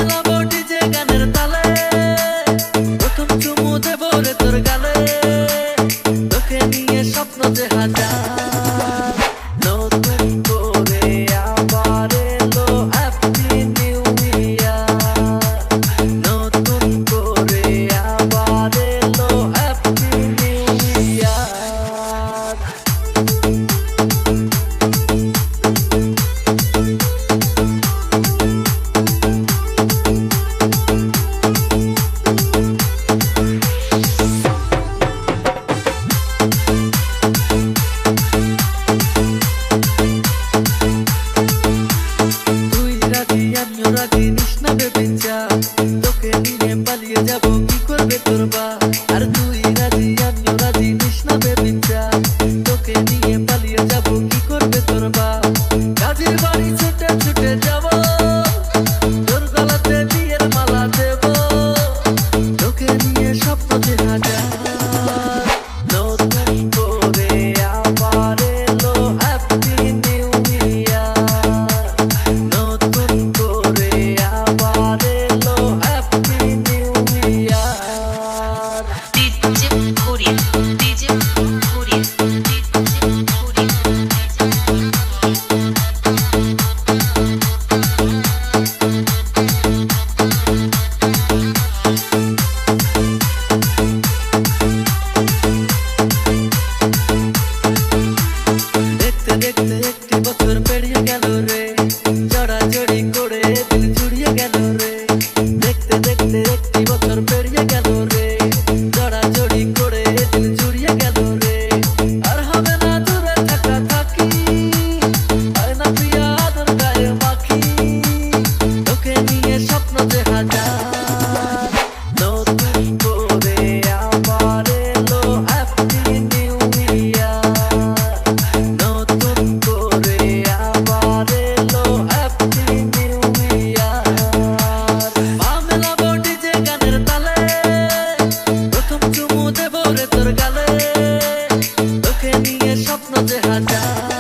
মেলাবো DJ গানের তালে, প্রথম চুমু দেবো রে তোর গালে, তোকে নিয়ে স্বপ্ন যে হাজার। নতুন করে আবার এলো হ্যাপি নিউ ইয়ার, নতুন করে আবার এলো হ্যাপি নিউ ইয়ার। তোকে নিয়ে পালিয়ে যাবো কি করবে তোর বাপ? আর তুই রাজি আমিও রাজি, নিস না বেবি চাপ। তোকে নিয়ে পালিয়ে যাবো কি করবে তোর বাপ? কাজের বাড়ি ছুটে ছুটে যাবো, তোর গলাতে বিয়ের মালা দেবো, তোকে নিয়ে স্বপ্ন যে হাজার। নতুন করে আবার এলো হ্যাপি নিউ ইয়ার, নতুন করে আবার এলো হ্যাপি নিউ ইয়ার। ডিজে ঘুরিয়ে ডিজে ঘুরিয়ে ডিজে ঘুরিয়ে দেখতে দেখতে একটি বছর পেরিয়ে গেল রে, জড়াজড়ি করে দিল জুড়িয়ে গেল রে। দেখতে দেখতে একটি বছর পেরিয়ে গেল রে, জড়াজড়ি করে দিল জুড়িয়ে গেল রে। আর হবে না দূরে থাকা থাকি, হয় না প্রিয়া আদর গায়ে মাখি, তোকে নিয়ে স্বপ্ন যে হাজার। নতুন করে আবার এলো হ্যাপি নিউ ইয়ার, নতুন করে আবার এলো হ্যাপি নিউ ইয়ার। পা মেলাবো ডিজে গানের তালে, প্রথম চুমু দেবো রে তোর গালে, তোকে নিয়ে স্বপ্ন যে হাজার।